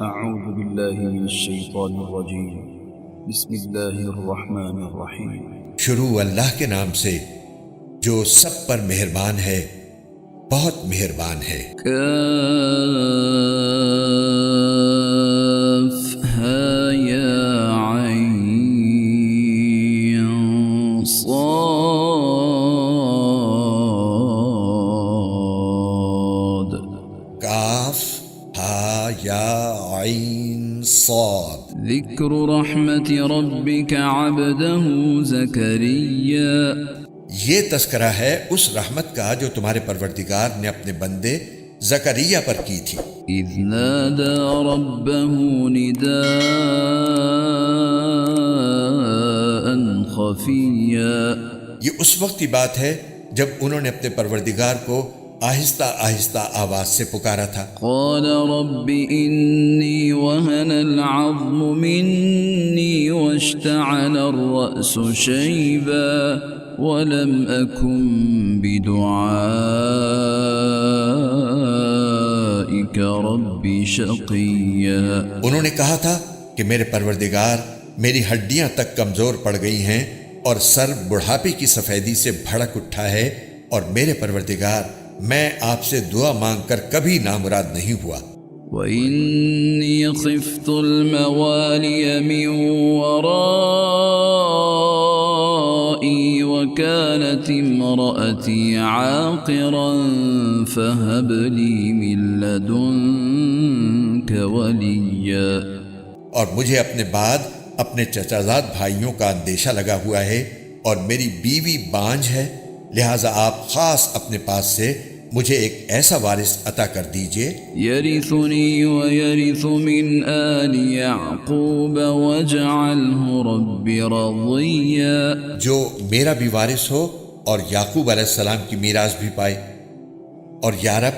أعوذ بالله من الشيطان الرجيم بسم الله الرحمن الرحيم شروع اللہ کے نام سے جو سب پر مہربان ہے، بہت مہربان ہے۔ كافها يا عين صاد کاف ہا یا عین صاد۔ ذكر رحمة ربك عبده زكريا یہ تذکرہ ہے اس رحمت کا جو تمہارے پروردگار نے اپنے بندے زکریا پر کی تھی۔ إذ نادى ربه نداء خفيا یہ اس وقت کی بات ہے جب انہوں نے اپنے پروردگار کو آہستہ آہستہ آواز سے پکارا تھا۔ قال رب إني وهن العظم مني واشتعل الرأس شيبا ولم أكن بدعائك رب شقيا۔ انہوں نے کہا تھا کہ میرے پروردگار میری ہڈیاں تک کمزور پڑ گئی ہیں اور سر بڑھاپے کی سفیدی سے بھڑک اٹھا ہے، اور میرے پروردگار میں آپ سے دعا مانگ کر کبھی نامراد نہیں ہوا۔ وإني خفت الموالي من ورائي وكانت امرأتي عاقرا فهب لي من لدنك وليا۔ اور مجھے اپنے بعد اپنے چچازاد بھائیوں کا اندیشہ لگا ہوا ہے، اور میری بیوی بانجھ ہے، لہٰذا آپ خاص اپنے پاس سے مجھے ایک ایسا وارث عطا کر دیجئے يرثني ويرث من آل يعقوب واجعله رب رضيا۔ جو میرا بھی وارث ہو اور یعقوب علیہ السلام کی میراث بھی پائے، اور یا رب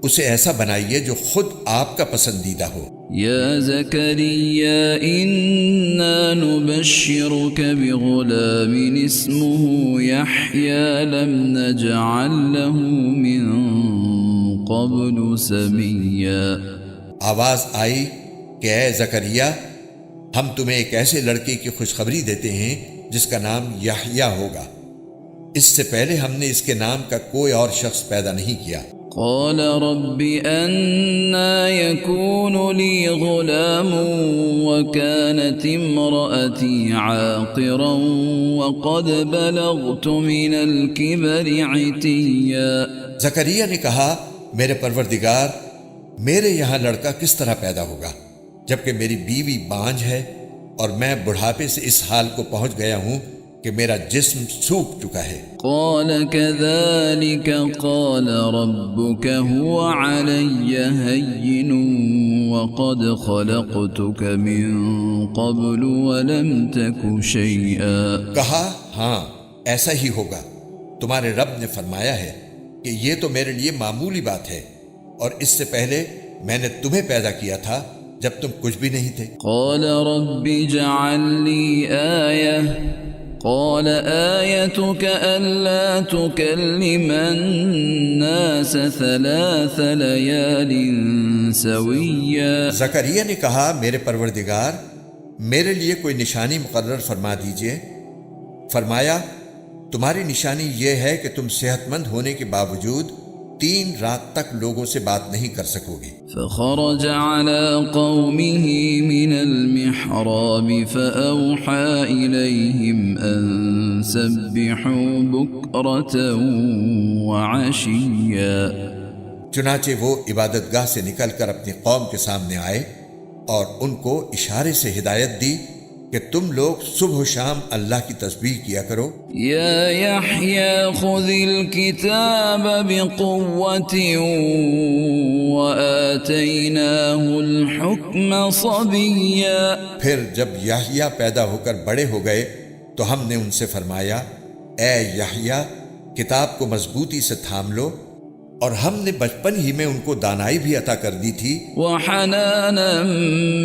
اسے ایسا بنائیے جو خود آپ کا پسندیدہ ہو۔ يا زكريا إنا نبشرك بغلام اسمه يحيى لم نجعل له من قبل سميا۔ آواز آئی کہ اے زکریا، ہم تمہیں ایک ایسے لڑکے کی خوشخبری دیتے ہیں جس کا نام یحییٰ ہوگا، اس سے پہلے ہم نے اس کے نام کا کوئی اور شخص پیدا نہیں کیا۔ قال رب أنا يكون لي غلام وكانت امرأتي عاقرا وقد بلغت من الكبر عتيا۔ زکریا نے کہا، میرے پروردگار، میرے یہاں لڑکا کس طرح پیدا ہوگا جبکہ میری بیوی بانجھ ہے، اور میں بڑھاپے سے اس حال کو پہنچ گیا ہوں کہ میرا جسم سوکھ چکا ہے۔ قال كذلك قال ربك هو علي هين وقد خلقتك من قبل ولم تك شيئا۔ کہا، ہاں ایسا ہی ہوگا، تمہارے رب نے فرمایا ہے کہ یہ تو میرے لیے معمولی بات ہے، اور اس سے پہلے میں نے تمہیں پیدا کیا تھا جب تم کچھ بھی نہیں تھے۔ قال رب اجعل لي آية قال آيتك ألا تكلم الناس 3 ليال سويا۔ زکریا نے کہا، میرے پروردگار میرے لیے کوئی نشانی مقرر فرما دیجئے۔ فرمایا، تمہاری نشانی یہ ہے کہ تم صحت مند ہونے کے باوجود 3 رات تک لوگوں سے بات نہیں کر سکو گی۔ فخرج على قومه من المحراب فأوحى إليهم أن سبحوا بكرة وعشيا۔ چنانچہ وہ عبادت گاہ سے نکل کر اپنی قوم کے سامنے آئے اور ان کو اشارے سے ہدایت دی کہ تم لوگ صبح و شام اللہ کی تسبیح کیا کرو۔ یا یحییٰ خذ الکتاب بقوة وآتیناہ الحکم صبیا۔ پھر جب یحییٰ پیدا ہو کر بڑے ہو گئے تو ہم نے ان سے فرمایا، اے یحییٰ کتاب کو مضبوطی سے تھام لو، اور ہم نے بچپن ہی میں ان کو دانائی بھی عطا کر دی تھی۔ وحنانا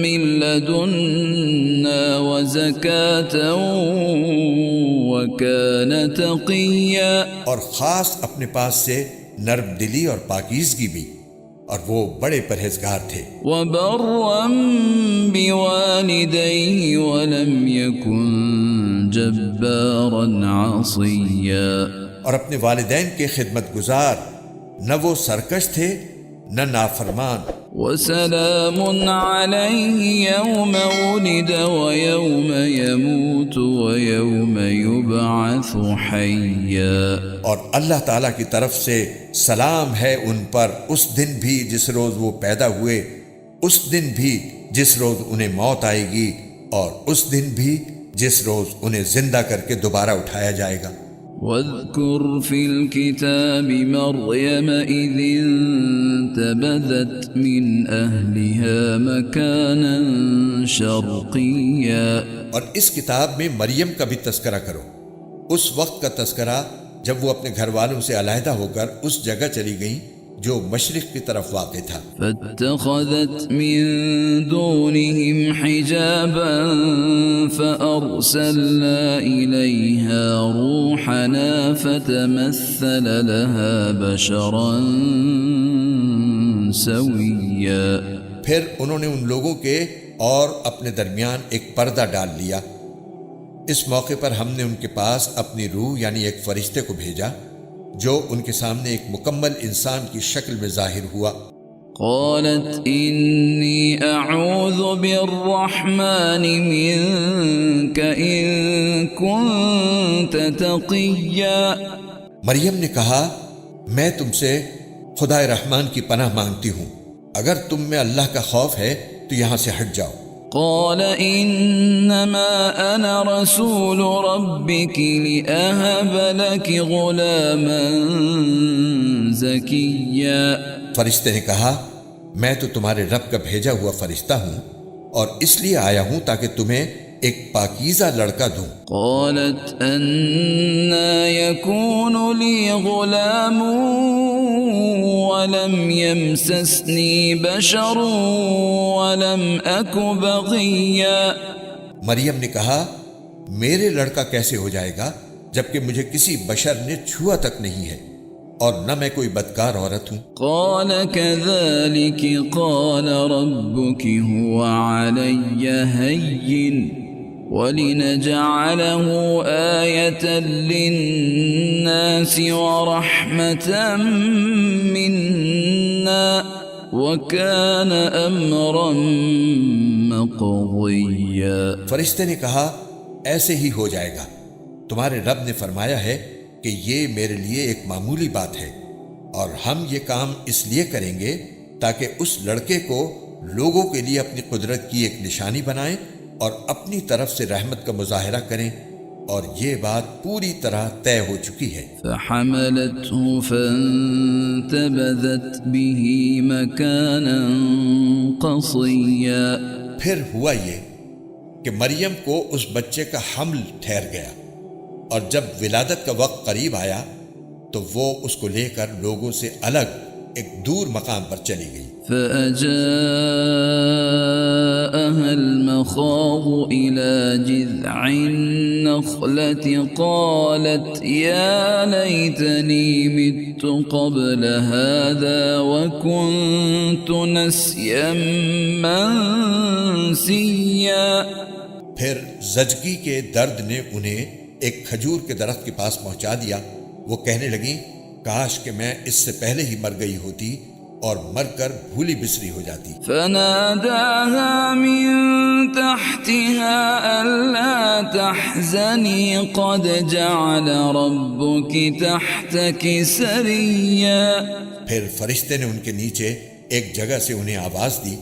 من لدنا وزکاة وکان تقیا۔ اور خاص اپنے پاس سے نرم دلی اور پاکیزگی بھی، اور وہ بڑے پرہیزگار تھے۔ وبرا بوالديه ولم يكن جبارا عصيا، اور اپنے والدین کے خدمت گزار، نہ وہ سرکش تھے نہ نافرمان۔ وسلام عليه يوم ولد ويوم يموت ويوم يبعث حيا، اور اللہ تعالیٰ کی طرف سے سلام ہے ان پر، اس دن بھی جس روز وہ پیدا ہوئے، اس دن بھی جس روز انہیں موت آئے گی، اور اس دن بھی جس روز انہیں زندہ کر کے دوبارہ اٹھایا جائے گا۔ واذكر في الكتاب مريم إذ انتبذت من أهلها مكانا شرقيا، اور اس کتاب میں مریم کا بھی تذکرہ کرو، اس وقت کا تذکرہ جب وہ اپنے گھر والوں سے علیحدہ ہو کر اس جگہ چلی گئیں جو مشرق کی طرف واقع تھا۔ فاتخذت من دونهم حجابا فأرسلنا إليها روحنا فتمثل لها بشرا سويا، پھر انہوں نے ان لوگوں کے اور اپنے درمیان ایک پردہ ڈال لیا۔ اس موقع پر ہم نے ان کے پاس اپنی روح یعنی ایک فرشتے کو بھیجا جو ان کے سامنے ایک مکمل انسان کی شکل میں ظاہر ہوا۔ قالت إني أعوذ بالرحمن منك إن كنت تقيا، مریم نے کہا میں تم سے خدا رحمان کی پناہ مانگتی ہوں، اگر تم میں اللہ کا خوف ہے تو یہاں سے ہٹ جاؤ۔ قال إنما أنا رسول ربك لأهب لك غلاما زكيا، فرشتے نے کہا میں تو تمہارے رب کا بھیجا ہوا فرشتہ ہوں اور اس لیے آیا ہوں تاکہ تمہیں ایک پاکیزہ لڑکا دوں۔ قالت أنا يكون لي غلام ولم يمسسني بشر ولم أك بغيا، مریم نے کہا میرے لڑکا کیسے ہو جائے گا جبکہ مجھے کسی بشر نے چھوا تک نہیں ہے اور نہ میں کوئی بدکار عورت ہوں۔ قال كذلك قال ربك هو علي هين ولنجعله آية للناس ورحمة منا وكان أمرا مقضيا، فرشتے نے کہا ایسے ہی ہو جائے گا، تمہارے رب نے فرمایا ہے کہ یہ میرے لیے ایک معمولی بات ہے، اور ہم یہ کام اس لیے کریں گے تاکہ اس لڑکے کو لوگوں کے لیے اپنی قدرت کی ایک نشانی بنائیں اور اپنی طرف سے رحمت کا مظاہرہ کریں، اور یہ بات پوری طرح طے ہو چکی ہے۔ فحملته فانتبذت به مكانا قصيا، پھر ہوا یہ کہ مریم کو اس بچے کا حمل ٹھہر گیا، اور جب ولادت کا وقت قریب آیا تو وہ اس کو لے کر لوگوں سے الگ ایک دور مقام پر چلی گئی۔ فأجاءها المخاض إلى جذع النخلة قالت يا ليتني مت قبل هذا وكنت نسيا منسيا، پھر زچگی کے درد نے انہیں ایک کھجور کے درخت کے پاس پہنچا دیا، وہ کہنے لگیں کاش کہ میں اس سے پہلے ہی مر گئی ہوتی اور مر کر بھولی بسری ہو جاتی۔ فناداها من تحتها ألا تحزني قد جعل ربك تحتك سريا، پھر فرشتے نے ان کے نیچے ایک جگہ سے انہیں آواز دی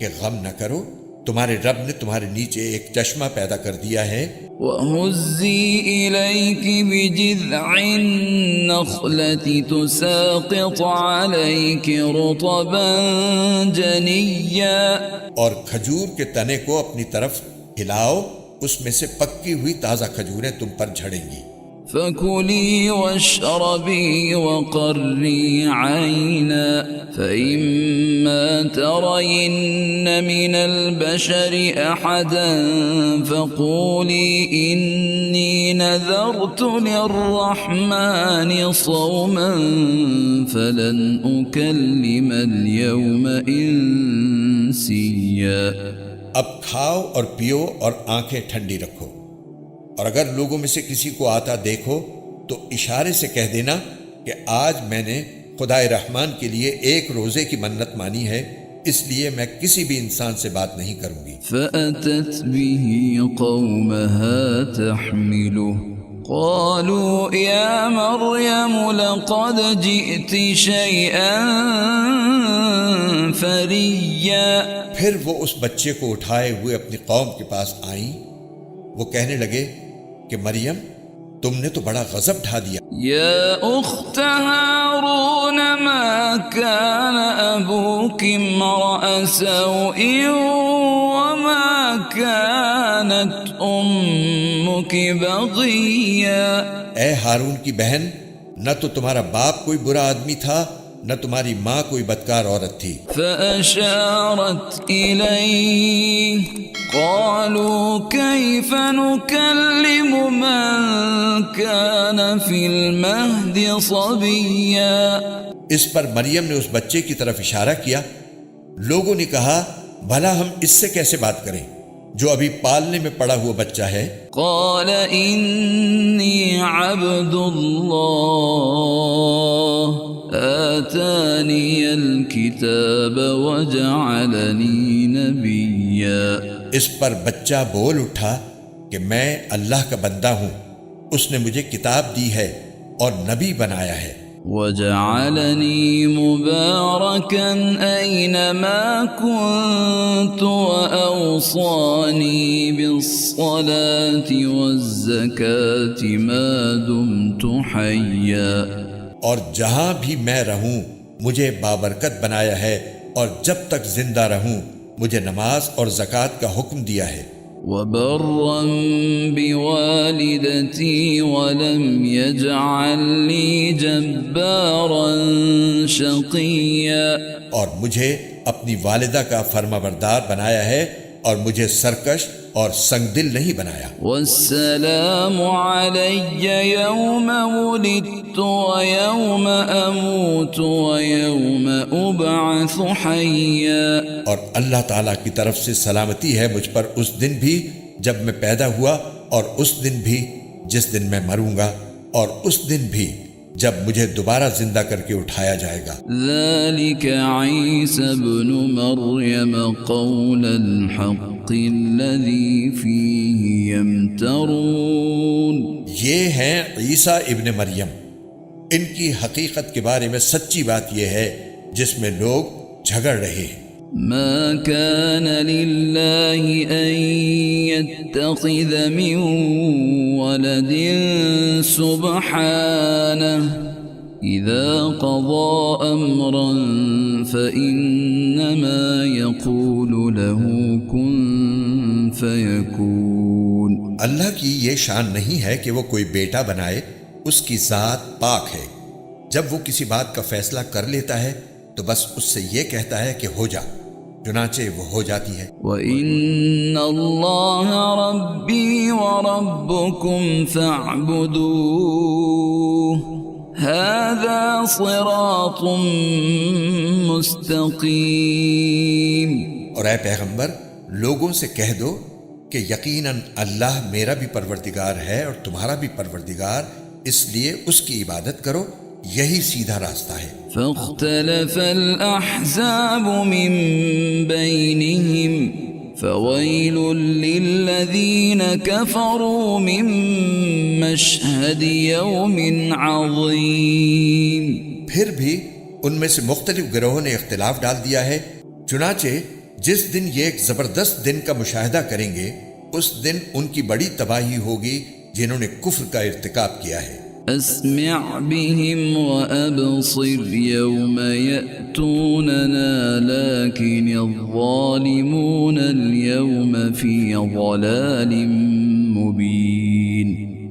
کہ غم نہ کرو، تمہارے رب نے تمہارے نیچے ایک چشمہ پیدا کر دیا ہے۔ وَهُزِّي إِلَيْكِ بِجِذْعِ النَّخْلَةِ تُسَاقِطْ عَلَيْكِ رُطَبًا جَنِيًّا، اور کھجور کے تنے کو اپنی طرف ہلاؤ، اس میں سے پکی ہوئی تازہ کھجوریں تم پر جھڑیں گی۔ فكلي واشربي وقري عينا فإما ترين من البشر أحدا فقولي إني نذرت للرحمن صوما فلن أكلم اليوم إنسيا. اب کھاؤ اور پیو اور آنکھیں ٹھنڈی رکھو، اور اگر لوگوں میں سے کسی کو آتا دیکھو تو اشارے سے کہہ دینا کہ آج میں نے خدائے رحمان کے لیے ایک روزے کی منت مانی ہے، اس لیے میں کسی بھی انسان سے بات نہیں کروں گی. فأتت به قومها تحمله قالوا يا مريم لقد جئت شيئا فريا. پھر وہ اس بچے کو اٹھائے ہوئے اپنی قوم کے پاس آئیں. وہ کہنے لگے کہ مریم تم نے تو بڑا غضب ڈھا دیا. یا اخت ہارون ما كان ابوك امرأ سوء وما كانت امك بغيا. اے ہارون کی بہن، نہ تو تمہارا باپ کوئی برا آدمی تھا نہ تمہاری ماں کوئی بدکار عورت تھی. فأشارت إليه قالوا كيف نكلم من كان في المهد صبيا. اس پر مریم نے اس بچے کی طرف اشارہ کیا. لوگوں نے کہا بھلا ہم اس سے کیسے بات کریں جو ابھی پالنے میں پڑا ہوا بچہ ہے. قال إني عبد الله آتاني الكتاب وجعلني نبيا. اس پر بچہ بول اٹھا کہ میں اللہ کا بندہ ہوں، اس نے مجھے کتاب دی ہے اور نبی بنایا ہے. وجعلني مباركا أينما كنت وأوصاني بالصلاة والزكاة ما دمت حيا. اور جہاں بھی میں رہوں مجھے بابرکت بنایا ہے، اور جب تک زندہ رہوں مجھے نماز اور زکوٰۃ کا حکم دیا ہے. وبرا بوالدتي ولم يجعلني جبارا شقيا. اور مجھے اپنی والدہ کا فرما بردار بنایا ہے اور مجھے سرکش اور سنگ دل نہیں بنایا. والسلام علي يوم ولدت ويوم أموت ويوم أبعث حيا. اور اللہ تعالیٰ کی طرف سے سلامتی ہے مجھ پر اس دن بھی جب میں پیدا ہوا، اور اس دن بھی جس دن میں مروں گا، اور اس دن بھی جب مجھے دوبارہ زندہ کر کے اٹھایا جائے گا. ذلك عيسى ابن مريم قول الحق الذي فيه يمترون. یہ ہیں عیسیٰ ابن مریم، ان کی حقیقت کے بارے میں سچی بات یہ ہے جس میں لوگ جھگڑ رہے ہیں. ما كان لله أن يتخذ من ولد سبحانه إذا قضى أمرا فإنما يقول له كن فيكون. اللہ کی یہ شان نہیں ہے کہ وہ کوئی بیٹا بنائے، اس کی ذات پاک ہے. جب وہ کسی بات کا فیصلہ کر لیتا ہے تو بس اس سے یہ کہتا ہے کہ ہو جا، چنانچہ وہ ہو جاتی ہے. وَإِنَّ اللَّهَ رَبِّي وَرَبُّكُمْ فَاعْبُدُوهُ هَذَا صِرَاطٌ مُسْتَقِيمٌ. اور اے پیغمبر لوگوں سے کہہ دو کہ یقیناً اللہ میرا بھی پروردگار ہے اور تمہارا بھی پروردگار، اس لیے اس کی عبادت کرو، یہی سیدھا راستہ ہے. فاختلف الأحزاب من بينهم فويل للذين كفروا من مشهد يوم عظيم. پھر بھی ان میں سے مختلف گروہوں نے اختلاف ڈال دیا ہے، چنانچہ جس دن یہ ایک زبردست دن کا مشاہدہ کریں گے اس دن ان کی بڑی تباہی ہوگی جنہوں نے کفر کا ارتکاب کیا ہے. اسمع بهم وابصر يوم يأتوننا لكن الظالمون اليوم في ضلال مبين.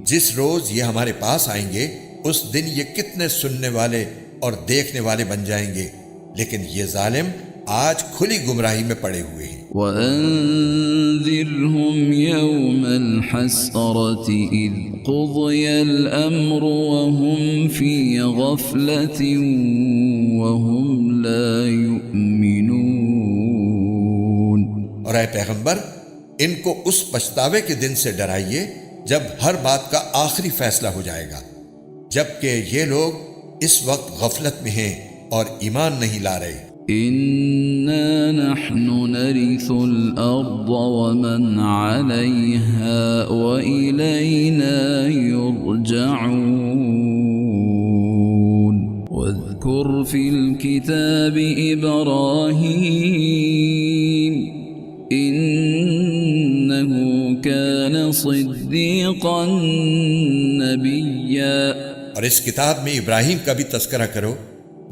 جس روز یہ ہمارے پاس آئیں گے اس دن یہ کتنے سننے والے اور دیکھنے والے بن جائیں گے، لیکن یہ ظالم آج کھلی گمراہی میں پڑے ہوئے ہیں۔ وَأَنذِرْهُمْ يَوْمَ الْحَسْرَةِ إِذْ قُضِيَ الْأَمْرُ وَهُمْ فِي غَفْلَةٍ وَهُمْ لَا يُؤْمِنُونَ۔ اور اے پیغمبر، ان کو اس پچھتاوے کے دن سے ڈرائیے جب ہر بات کا آخری فیصلہ ہو جائے گا، جبکہ یہ لوگ اس وقت غفلت میں ہیں اور ایمان نہیں لا رہے۔ إِنَّا نَحْنُ نَرِثُ الْأَرْضَ وَمَنْ عَلَيْهَا وَإِلَيْنَا يُرْجَعُونَ۔ وَاذْكُرْ فِي الْكِتَابِ إِبْرَاهِيمَ إِنَّهُ كَانَ صِدِّيقًا نَبِيًّا۔ اور اس کتاب میں ابراہیم کا بھی تذکرہ کرو،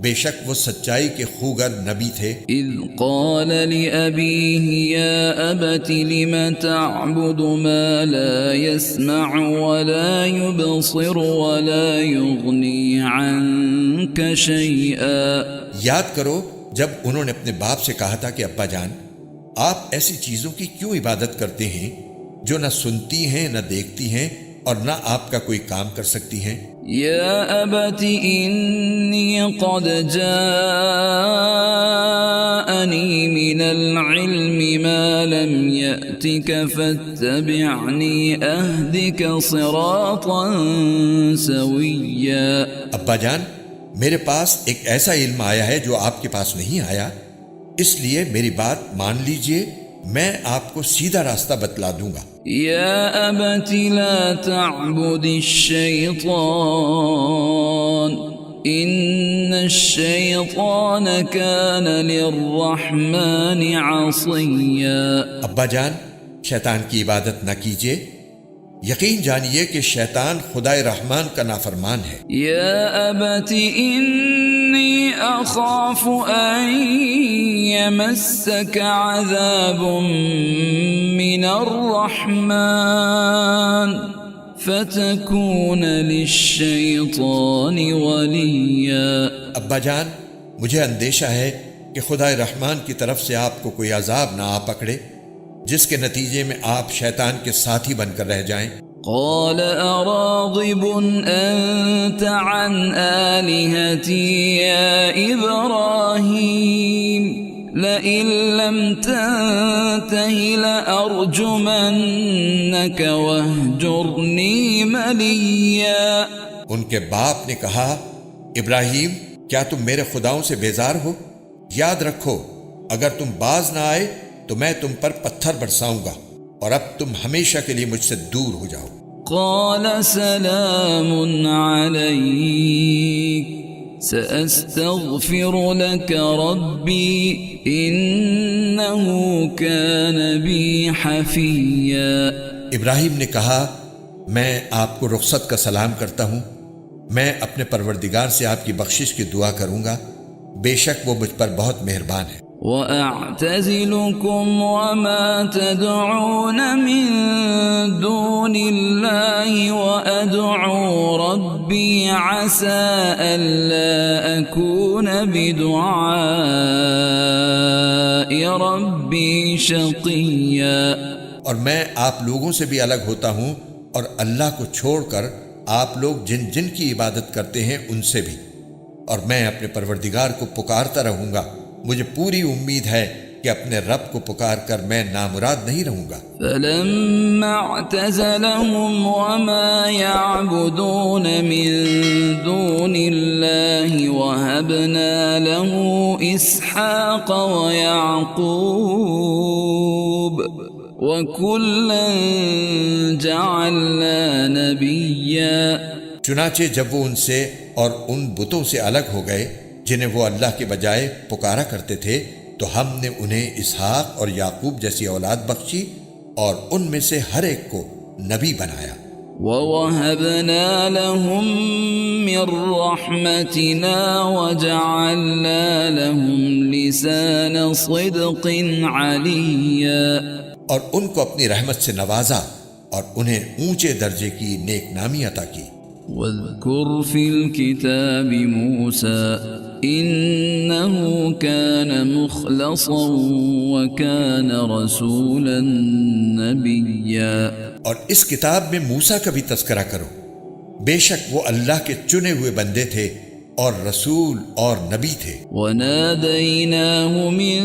بے شک وہ سچائی کے خوگر نبی تھے۔ اذ قال لأبيه يا أبت لم تعبد ما لا يسمع ولا يبصر ولا يغني عنك شيئا۔ یاد کرو جب انہوں نے اپنے باپ سے کہا تھا کہ ابا جان، آپ ایسی چیزوں کی کیوں عبادت کرتے ہیں جو نہ سنتی ہیں نہ دیکھتی ہیں اور نہ آپ کا کوئی کام کر سکتی ہیں۔ يا أبت إني قد جاءني من العلم ما لم يأتك فاتبعني أهدك صراطا سويا۔ ابا جان، میرے پاس ایک ایسا علم آیا ہے جو آپ کے پاس نہیں آیا، اس لیے میری بات مان لیجئے، میں آپ کو سیدھا راستہ بتلا دوں گا۔ يا أبت لا تعبد الشيطان إن الشيطان كان للرحمن عصيا۔ ابا جان، شیطان کی عبادت نہ کیجیے، یقین جانیے کہ شیطان خدائے رحمان کا نافرمان ہے۔ يا أبت إني أخاف أن يمسك عذاب من الرحمن فتكون للشيطان وليا۔ ابا جان، مجھے اندیشہ ہے کہ خدائے رحمان کی طرف سے آپ کو کوئی عذاب نہ آ پکڑے جس کے نتیجے میں آپ شیطان کے ساتھی بن کر رہ جائیں۔ قال أراغب أنت عن آلهتي يا إبراهيم لئن لم تنته لأرجمنك واهجرني مليا۔ ان کے باپ نے کہا، ابراہیم، کیا تم میرے خداؤں سے بیزار ہو؟ یاد رکھو، اگر تم باز نہ آئے تو میں تم پر پتھر برساؤں گا اور اب تم ہمیشہ کے لیے مجھ سے دور ہو جاؤ۔ قال سلام عليك سأستغفر لك ربي إنه كان بي حفيا۔ ابراہیم نے کہا، میں آپ کو رخصت کا سلام کرتا ہوں، میں اپنے پروردگار سے آپ کی بخشش کی دعا کروں گا، بے شک وہ مجھ پر بہت مہربان ہے۔ وَأَعْتَزِلُكُمْ وَمَا تَدْعُونَ مِن دُونِ اللَّهِ وَأَدْعُو رَبِّي عَسَىٰ أَلَّا أَكُونَ بِدُعَاءِ رَبِّي شَقِيًّا۔ اور میں آپ لوگوں سے بھی الگ ہوتا ہوں اور اللہ کو چھوڑ کر آپ لوگ جن جن کی عبادت کرتے ہیں ان سے بھی، اور میں اپنے پروردگار کو پکارتا رہوں گا، مجھے پوری امید ہے کہ اپنے رب کو پکار کر میں نامراد نہیں رہوں گا۔ فَلَمَّا اعْتَزَلَهُمْ وَمَا يَعْبُدُونَ مِن دُونِ اللَّهِ وَهَبْنَا لَهُ إِسْحَاقَ وَيَعْقُوبَ وَكُلًّا جَعَلْنَا نَبِيًّا۔ چنانچہ جب وہ ان سے اور ان بتوں سے الگ ہو گئے جنہیں وہ اللہ کے بجائے پکارا کرتے تھے، تو ہم نے انہیں اسحاق اور یعقوب جیسی اولاد بخشی اور ان میں سے ہر ایک کو نبی بنایا۔ وَوَهَبْنَا لَهُم مِّن رَّحْمَتِنَا وَجَعَلْنَا لَهُمْ لِسَانَ صِدْقٍ عَلِيًّا۔ اور ان کو اپنی رحمت سے نوازا اور انہیں اونچے درجے کی نیک نامی عطا کی۔ واذكر في الكتاب موسى إنه كان مخلصا وكان رسولا نبيا۔ اور اس کتاب میں موسیٰ کا بھی تذکرہ کرو، بے شک وہ اللہ کے چنے ہوئے بندے تھے اور رسول اور نبی تھے۔ وَنَادَيْنَاهُ مِن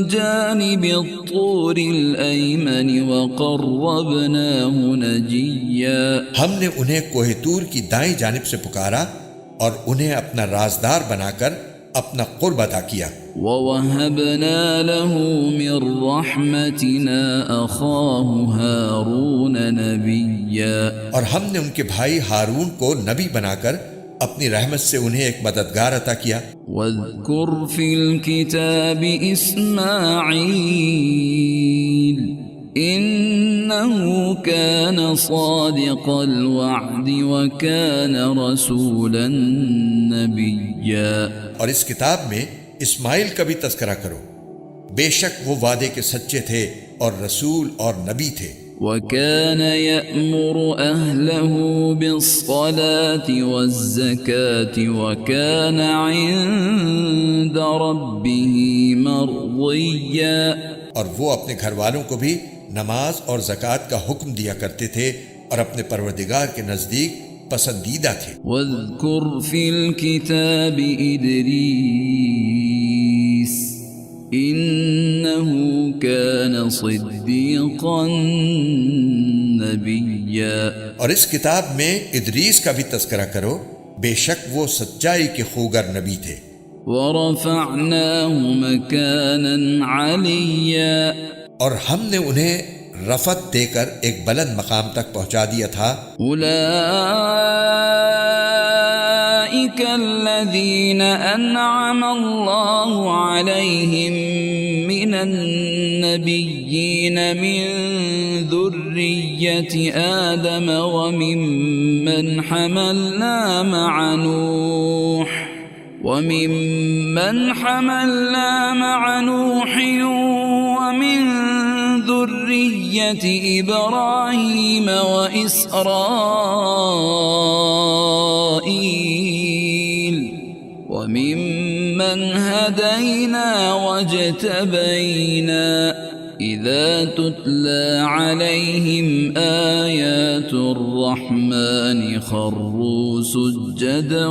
جَانِبِ الطُّورِ الْأَيْمَنِ وَقَرَّبْنَاهُ نَجِيًّا۔ ہم نے انہیں کوہ طور کی دائیں جانب سے پکارا اور انہیں اپنا رازدار بنا کر اپنا قرب عطا کیا۔ وَوَهَبْنَا لَهُ مِن رَّحْمَتِنَا أَخَاهُ هَارُونَ نَبِيًّا۔ اور ہم نے ان کے بھائی ہارون کو نبی بنا کر اپنی رحمت سے انہیں ایک مددگار عطا کیا۔ واذکر فی الکتاب اسماعیل انه كان صادق الوعد وكان رسولا نبیا۔ اور اس کتاب میں اسماعیل کا بھی تذکرہ کرو، بے شک وہ وعدے کے سچے تھے اور رسول اور نبی تھے۔ وَكَانَ يَأْمُرُ أَهْلَهُ بِالصَّلَاةِ وَالزَّكَاةِ وَكَانَ عِندَ رَبِّهِ مَرْضِيًّا۔ اور وہ اپنے گھر والوں کو بھی نماز اور زکوٰۃ کا حکم دیا کرتے تھے اور اپنے پروردگار کے نزدیک پسندیدہ تھے۔ وَاذْكُرْ فِي الْكِتَابِ إِدْرِيسَ إِنَّهُ كَانَ صِدِّيقًا نَبِيًّا۔ اور اس کتاب میں ادریس کا بھی تذکرہ کرو، بے شک وہ سچائی کے خوگر نبی تھے۔ وَرَفَعْنَاهُ مَكَانًا عَلِيًّا۔ اور ہم نے انہیں رفعت دے کر ایک بلند مقام تک پہنچا دیا تھا۔ أولئك الذين أنعم الله عليهم من النبيين من ذرية آدم وممن حملنا مع نوح ومن ذرية إبراهيم وإسرائيل وممن هدينا واجتبينا إذا تتلى عليهم آيات الرحمن خروا سجدا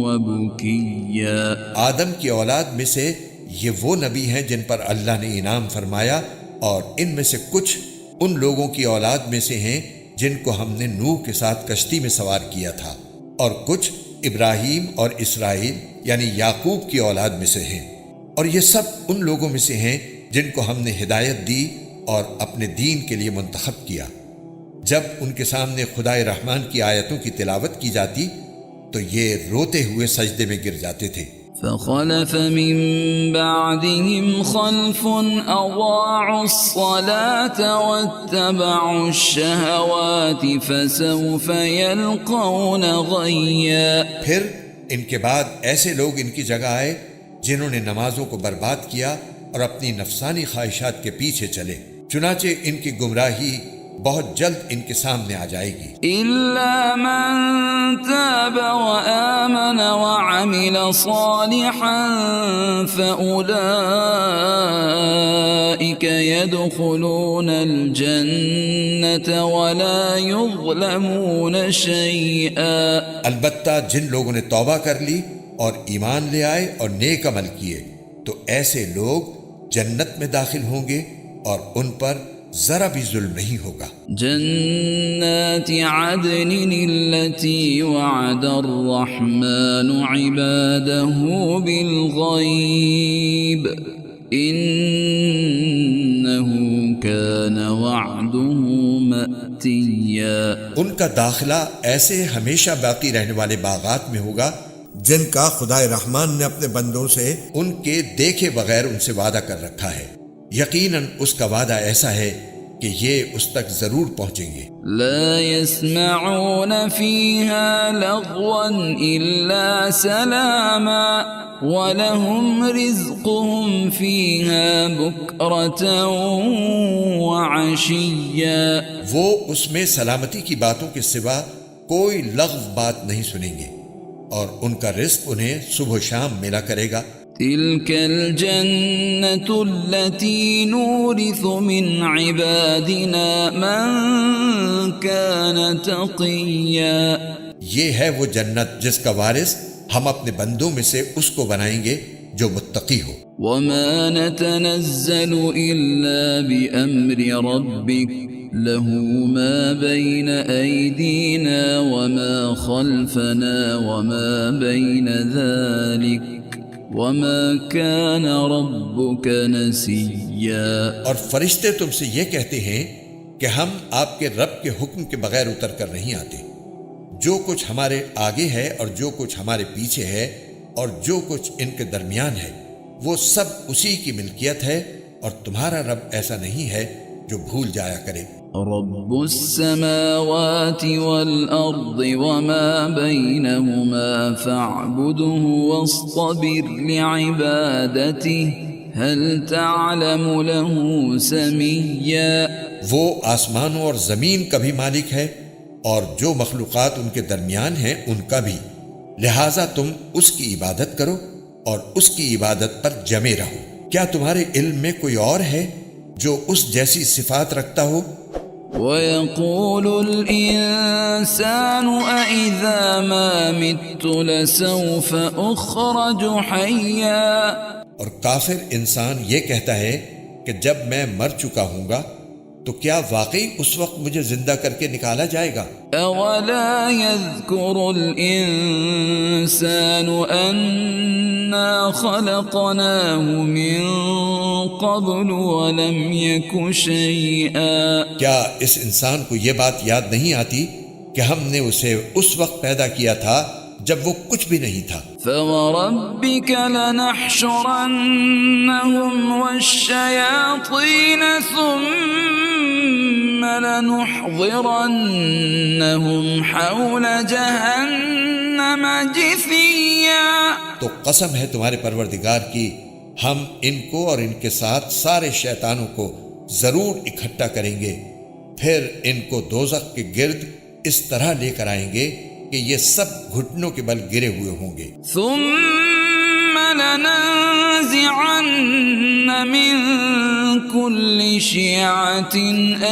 وبكيا۔ آدم کی اولاد میں سے یہ وہ نبی ہیں جن پر اللہ نے انعام فرمایا، اور ان میں سے کچھ ان لوگوں کی اولاد میں سے ہیں جن کو ہم نے نوح کے ساتھ کشتی میں سوار کیا تھا، اور کچھ ابراہیم اور اسرائیل یعنی یعقوب کی اولاد میں سے ہیں، اور یہ سب ان لوگوں میں سے ہیں جن کو ہم نے ہدایت دی اور اپنے دین کے لیے منتخب کیا۔ جب ان کے سامنے خدائے رحمان کی آیتوں کی تلاوت کی جاتی تو یہ روتے ہوئے سجدے میں گر جاتے تھے۔ فخلف من بعدهم خلف أضاعوا الصلاة واتبعوا الشهوات فسوف يلقون غيا۔ پھر ان کے بعد ایسے لوگ ان کی جگہ آئے جنہوں نے نمازوں کو برباد کیا اور اپنی نفسانی خواہشات کے پیچھے چلے، چنانچہ ان کی گمراہی بہت جلد ان کے سامنے آ جائے گی۔ إلا من تاب وآمن وعمل صالحا فأولئك يدخلون الجنة ولا يظلمون شيئا۔ البتہ جن لوگوں نے توبہ کر لی اور ایمان لے آئے اور نیک عمل کیے تو ایسے لوگ جنت میں داخل ہوں گے اور ان پر ذرا بھی ظلم نہیں ہوگا۔ جنات عدن التي وعد الرحمن عباده بالغيب إنه كان وعده مأتيا۔ ان کا داخلہ ایسے ہمیشہ باقی رہنے والے باغات میں ہوگا جن کا خدائے رحمان نے اپنے بندوں سے ان کے دیکھے بغیر ان سے وعدہ کر رکھا ہے۔ یقیناً اس کا وعدہ ایسا ہے کہ یہ اس تک ضرور پہنچیں گے۔ لا يسمعون فيها لغوا إلا سلاما وَلَهُمْ رِزْقُهُمْ فِيهَا بُكْرَةً وَعَشِيًّا۔ وہ اس میں سلامتی کی باتوں کے سوا کوئی لغو بات نہیں سنیں گے، اور ان کا رزق انہیں صبح و شام ملا کرے گا۔ تِلْكَ الْجَنَّةُ الَّتِي نُورِثُ مِنْ عِبَادِنَا مَنْ كَانَ تَقِيًّا۔ یہ ہے وہ جنت جس کا وارث ہم اپنے بندوں میں سے اس کو بنائیں گے جو متقی ہو۔ وَمَا نَتَنَزَّلُ إِلَّا بِأَمْرِ رَبِّكَ لَهُ مَا بَيْنَ أَيْدِينَا وَمَا خَلْفَنَا وَمَا بَيْنَ ذَلِكَ وَمَا كَانَ رَبُّكَ نَسِيًّا۔ اور فرشتے تم سے یہ کہتے ہیں کہ ہم آپ کے رب کے حکم کے بغیر اتر کر نہیں آتے۔ جو کچھ ہمارے آگے ہے اور جو کچھ ہمارے پیچھے ہے اور جو کچھ ان کے درمیان ہے وہ سب اسی کی ملکیت ہے، اور تمہارا رب ایسا نہیں ہے جو بھول جایا کرے۔ رب السماوات والأرض وما بينهما فاعبده واصطبر لعبادته هل تعلم له سميا۔ وہ آسمانوں اور زمین کا بھی مالک ہے اور جو مخلوقات ان کے درمیان ہیں ان کا بھی، لہٰذا تم اس کی عبادت کرو اور اس کی عبادت پر جمے رہو۔ کیا تمہارے علم میں کوئی اور ہے جو اس جیسی صفات رکھتا ہو؟ وَيَقُولُ الْإِنسَانُ أَإِذَا مَا مِتُّ لَسَوْفَ أُخْرَجُ حَيًّا۔ اور کافر انسان یہ کہتا ہے کہ جب میں مر چکا ہوں گا تو کیا واقعی اس وقت مجھے زندہ کر کے نکالا جائے گا؟ أَوَلَا يَذْكُرُ الْإِنسَانُ أَنَّا خَلَقْنَاهُ مِن قَبْلُ وَلَمْ يَكُ شَيْئًا۔ کیا اس انسان کو یہ بات یاد نہیں آتی کہ ہم نے اسے اس وقت پیدا کیا تھا جب وہ کچھ بھی نہیں تھا؟ فَوَرَبِّكَ لَنَحْشُرَنَّهُمْ وَالشَّيَاطِينَ ثُمَّ لَنُحْضِرَنَّهُم حَوْلَ جَهَنَّمَ جِثِيًّا۔ تو قسم ہے تمہارے پروردگار کی، ہم ان کو اور ان کے ساتھ سارے شیطانوں کو ضرور اکٹھا کریں گے، پھر ان کو دوزخ کے گرد اس طرح لے کر آئیں گے کہ یہ سب گھٹنوں کے بل گرے ہوئے ہوں گے۔ ثم لننزعن من كل شيعة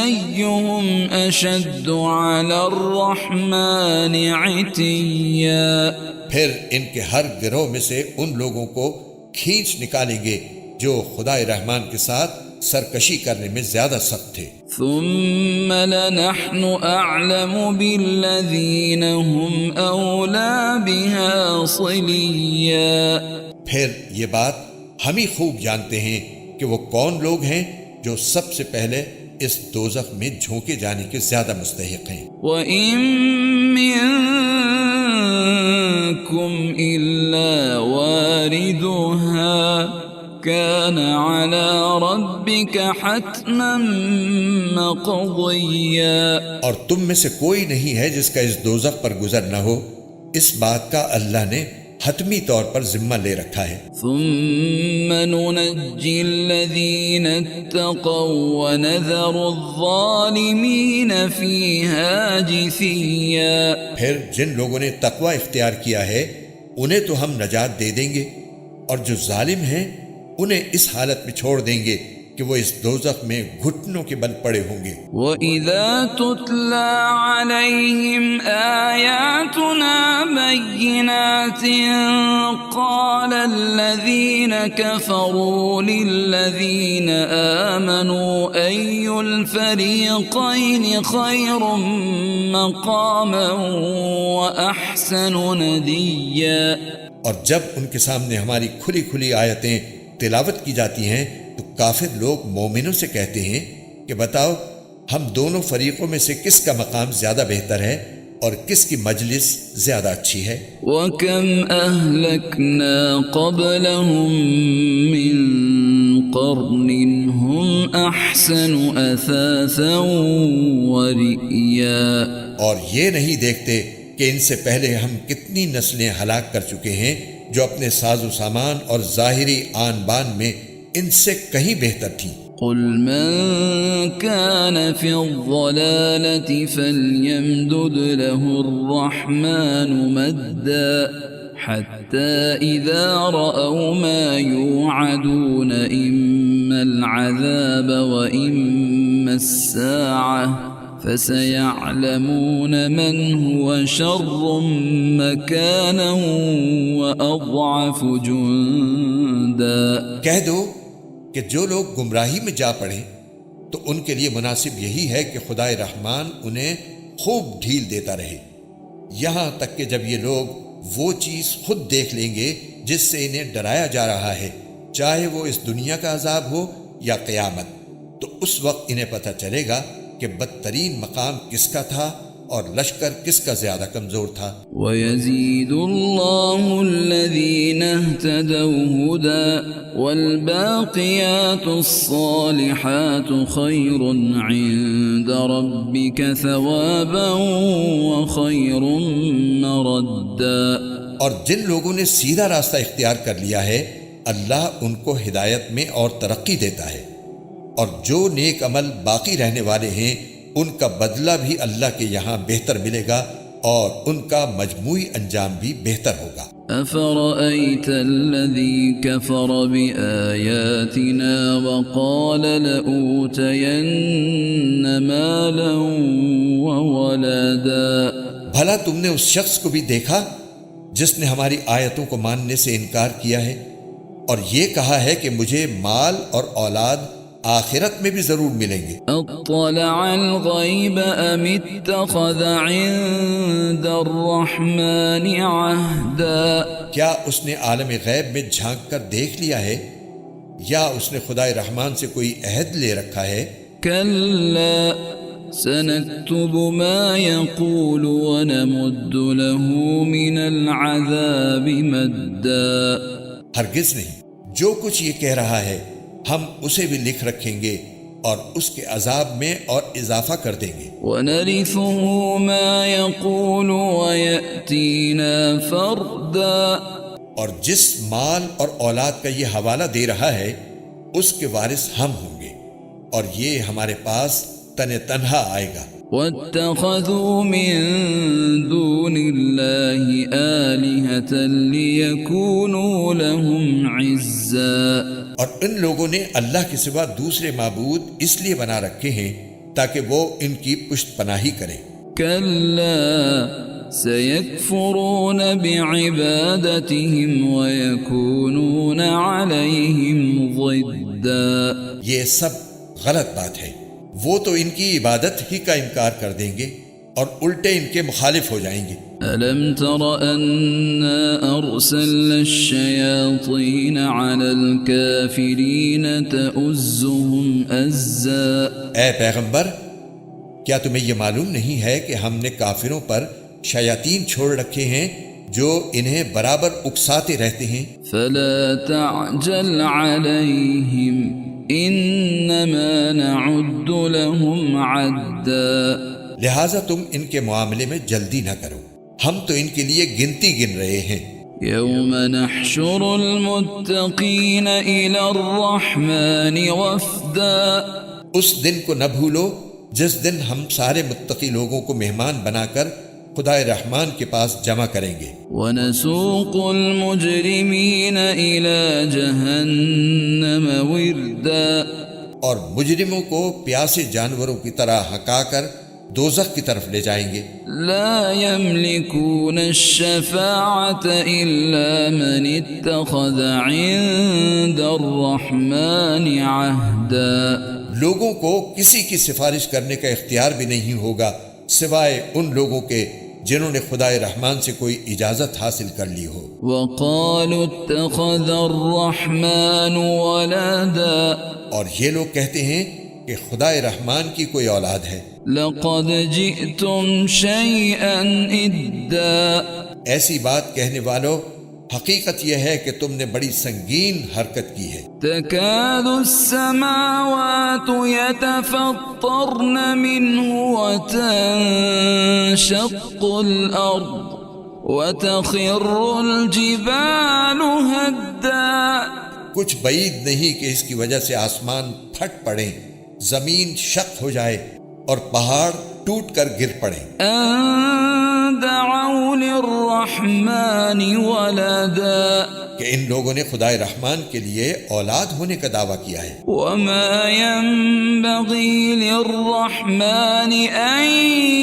أيهم أشد على الرحمن عتيا۔ پھر ان کے ہر گروہ میں سے ان لوگوں کو کھینچ نکالیں گے جو خدا رحمان کے ساتھ سرکشی کرنے میں زیادہ سخت تھے۔ ثم لنحن أعلم بالذين هم أولى بها صليا۔ پھر یہ بات ہم ہی خوب جانتے ہیں کہ وہ کون لوگ ہیں جو سب سے پہلے اس دوزخ میں جھونکے جانے کے زیادہ مستحق ہیں۔ وَإِن مِّنكُمْ إِلَّا وَارِدُهَا كَانَ عَلَى رَبِّكَ حَتْمًا مَّقْضِيًّا۔ اور تم میں سے کوئی نہیں ہے جس کا اس دوزخ پر گزر نہ ہو، اس بات کا اللہ نے حتمی طور پر ذمہ لے رکھا ہے۔ ثم ننجي الذين اتقوا ونذر الظالمين فيها جثيا۔ پھر جن لوگوں نے تقوی اختیار کیا ہے انہیں تو ہم نجات دے دیں گے، اور جو ظالم ہیں انہیں اس حالت میں چھوڑ دیں گے کہ وہ اس دوزخ میں گھٹنوں کے بل پڑے ہوں گے۔ وَإِذَا تُتْلَى عَلَيْهِمْ آيَاتُنَا بَيِّنَاتٍ قَالَ الَّذِينَ كَفَرُوا لِلَّذِينَ آمَنُوا أَيُّ الْفَرِيقَيْنِ خَيْرٌ مَّقَامًا وَأَحْسَنُ نَدِيًّا۔ اور جب ان کے سامنے ہماری کھلی کھلی آیتیں تلاوت کی جاتی ہیں تو کافر لوگ مومنوں سے کہتے ہیں کہ بتاؤ ہم دونوں فریقوں میں سے کس کا مقام زیادہ بہتر ہے اور کس کی مجلس زیادہ اچھی ہے۔ وَكَمْ أَهْلَكْنَا قَبْلَهُمْ مِنْ قَرْنٍ هُمْ أَحْسَنُ أَثَاثًا وَرِئْيًا، اور یہ نہیں دیکھتے کہ ان سے پہلے ہم کتنی نسلیں ہلاک کر چکے ہیں جو اپنے ساز و سامان اور ظاہری آن بان میں ان سے کہیں بہتر تھیں۔ قل من كان في الضلالة فليمدد له الرحمن مدا حتى إذا رأوا ما يوعدون إما العذاب وإما الساعة فسيعلمون من هو شر مكانا وأضعف جندا۔ کہہ دو کہ جو لوگ گمراہی میں جا پڑے تو ان کے لیے مناسب یہی ہے کہ خدائے رحمان انہیں خوب ڈھیل دیتا رہے، یہاں تک کہ جب یہ لوگ وہ چیز خود دیکھ لیں گے جس سے انہیں ڈرایا جا رہا ہے، چاہے وہ اس دنیا کا عذاب ہو یا قیامت، تو اس وقت انہیں پتہ چلے گا کہ بدترین مقام کس کا تھا اور لشکر کس کا زیادہ کمزور تھا۔ وَيَزِيدُ اللَّهُ الَّذِينَ اهْتَدَوْا هُدًى وَالْبَاقِيَاتُ الصَّالِحَاتُ خَيْرٌ عِندَ رَبِّكَ ثَوَابًا وَخَيْرٌ مَّرَدًّا۔ اور جن لوگوں نے سیدھا راستہ اختیار کر لیا ہے اللہ ان کو ہدایت میں اور ترقی دیتا ہے، اور جو نیک عمل باقی رہنے والے ہیں ان کا بدلہ بھی اللہ کے یہاں بہتر ملے گا اور ان کا مجموعی انجام بھی بہتر ہوگا۔ أَفَرَأَيْتَ الَّذِي كَفَرَ بِآيَاتِنَا وَقَالَ لَأُوتَيَنَّ مَالًا وَوَلَدًا۔ بھلا تم نے اس شخص کو بھی دیکھا جس نے ہماری آیتوں کو ماننے سے انکار کیا ہے اور یہ کہا ہے کہ مجھے مال اور اولاد آخرت میں بھی ضرور ملیں گے۔ اطلع الغیب ام اتخذ عند الرحمن عہدا۔ کیا اس نے عالم غیب میں جھانک کر دیکھ لیا ہے یا اس نے خدائے رحمان سے کوئی عہد لے رکھا ہے؟ کلا سنكتب ما يقول ونمد له من العذاب مدا۔ ہرگز نہیں، جو کچھ یہ کہہ رہا ہے ہم اسے بھی لکھ رکھیں گے اور اس کے عذاب میں اور اضافہ کر دیں گے۔ وَنَرِثُهُ مَا يَقُولُ وَيَأْتِينَا فَرْدًا۔ اور جس مال اور اولاد کا یہ حوالہ دے رہا ہے اس کے وارث ہم ہوں گے اور یہ ہمارے پاس تنہا آئے گا۔ وَاتَّخَذُوا مِن دُونِ اللَّهِ آلِهَةً لِيَكُونُوا لَهُمْ عِزًّا۔ اور ان لوگوں نے اللہ کے سوا دوسرے معبود اس لیے بنا رکھے ہیں تاکہ وہ ان کی پشت پناہی کریں۔ كَلَّا سَيَكْفُرُونَ بِعِبَادَتِهِمْ وَيَكُونُونَ عَلَيْهِمْ ضِدًّا۔ یہ سب غلط بات ہے، وہ تو ان کی عبادت ہی کا انکار کر دیں گے اور الٹے ان کے مخالف ہو جائیں گے۔ أَلَمْ تَرَ أَنَّا أَرْسَلْنَا الشَّيَاطِينَ عَلَى الْكَافِرِينَ تَؤُزُّهُمْ أَزًّا۔ اے پیغمبر، کیا تمہیں یہ معلوم نہیں ہے کہ ہم نے کافروں پر شیاطین چھوڑ رکھے ہیں جو انہیں برابر اکساتے رہتے ہیں؟ فَلَا تَعْجَلْ عَلَيْهِمْ إِنَّمَا نَعُدُّ لَهُمْ عَدًّا۔ لہٰذا تم ان کے معاملے میں جلدی نہ کرو، ہم تو ان کے لیے گنتی گن رہے ہیں۔ يَوْمَ نَحْشُرُ الْمُتَّقِينَ إِلَى الرَّحْمَنِ وَفْدًا۔ اس دن کو نہ بھولو جس دن ہم سارے متقی لوگوں کو مہمان بنا کر خدائے رحمان کے پاس جمع کریں گے۔ وَنَسُوقُ الْمُجْرِمِينَ إِلَى جَهَنَّمَ وِرْدًا۔ اور مجرموں کو پیاسے جانوروں کی طرح ہکا کر دوزخ کی طرف لے جائیں گے۔ لا يملكون الشفاعة إلا من اتخذ عند الرحمن عهدا۔ لوگوں کو کسی کی سفارش کرنے کا اختیار بھی نہیں ہوگا سوائے ان لوگوں کے جنہوں نے خدائے رحمان سے کوئی اجازت حاصل کر لی ہو۔ وقالوا اتخذ الرحمن ولدا۔ اور یہ لوگ کہتے ہیں کہ خدا رحمان کی کوئی اولاد ہے۔ لقد جئتم شيئا إدا ایسی بات کہنے والوں، حقیقت یہ ہے کہ تم نے بڑی سنگین حرکت کی ہے۔ تكاد السماوات يتفطرن منه وتنشق الأرض وتخر الجبال هدا۔ کچھ بعید نہیں کہ اس کی وجہ سے آسمان پھٹ پڑیں، زمین شق ہو جائے اور پہاڑ ٹوٹ کر گر پڑیں۔ أن دعوا للرحمن ولدا کہ ان لوگوں نے خدائے رحمان کے لیے اولاد ہونے کا دعویٰ کیا ہے۔ وما ينبغي للرحمن أن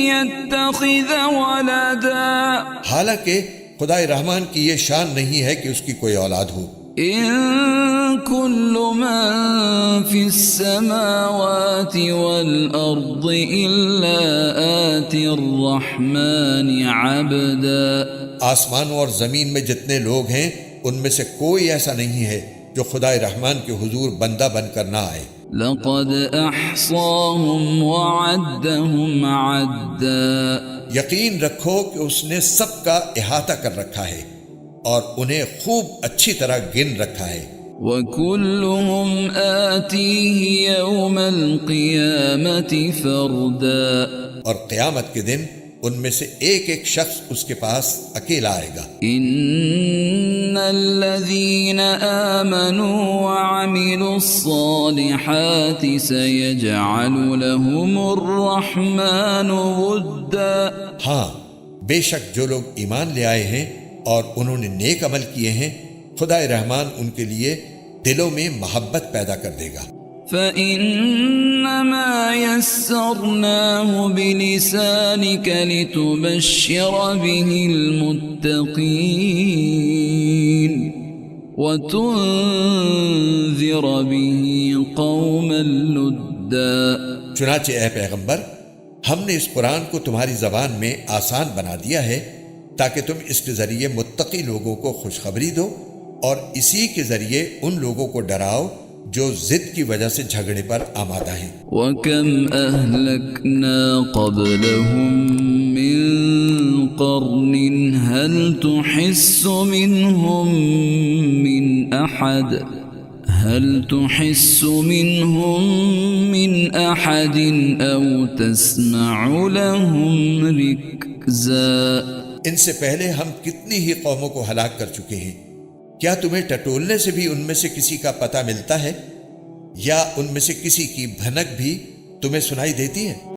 يتخذ ولدا حالانکہ خدائے رحمان کی یہ شان نہیں ہے کہ اس کی کوئی اولاد ہو۔ إن كل من في السماوات والأرض إلا آتي الرحمن عبدا۔ آسمانوں اور زمین میں جتنے لوگ ہیں ان میں سے کوئی ایسا نہیں ہے جو خدائے رحمان کے حضور بندہ بن کر نہ آئے۔ لقد أحصاهم وعدهم عدا۔ یقین رکھو کہ اس نے سب کا احاطہ کر رکھا ہے اور انہیں خوب اچھی طرح گن رکھا ہے۔ وكلهم آتيه يوم القيامة فردا۔ اور قیامت کے دن ان میں سے ایک ایک شخص اس کے پاس اکیلا آئے گا۔ إن الذين آمنوا وعملوا الصالحات سيجعل لهم الرحمن ودا۔ ہاں، بے شک جو لوگ ایمان لے آئے ہیں اور انہوں نے نیک عمل کیے ہیں، خدائے رحمان ان کے لیے دلوں میں محبت پیدا کر دے گا۔ فإنما يسرناه بلسانك لتبشر به المتقين وتنذر به قوما لدا۔ چنانچہ اے پیغمبر، ہم نے اس قرآن کو تمہاری زبان میں آسان بنا دیا ہے تاکہ تم اس کے ذریعے متقی لوگوں کو خوشخبری دو اور اسی کے ذریعے ان لوگوں کو ڈراؤ جو ضد کی وجہ سے جھگڑے پر آمادہ ہیں۔ وَكَمْ أَهْلَكْنَا قَبْلَهُمْ مِنْ قَرْنٍ هَلْ تُحِسُّ مِنْهُمْ مِنْ أَحَدٍ أَوْ تَسْمَعُ لَهُمْ رِكْزًا۔ ان سے پہلے ہم کتنی ہی قوموں کو ہلاک کر چکے ہیں، کیا تمہیں ٹٹولنے سے بھی ان میں سے کسی کا پتہ ملتا ہے، یا ان میں سے کسی کی بھنک بھی تمہیں سنائی دیتی ہے؟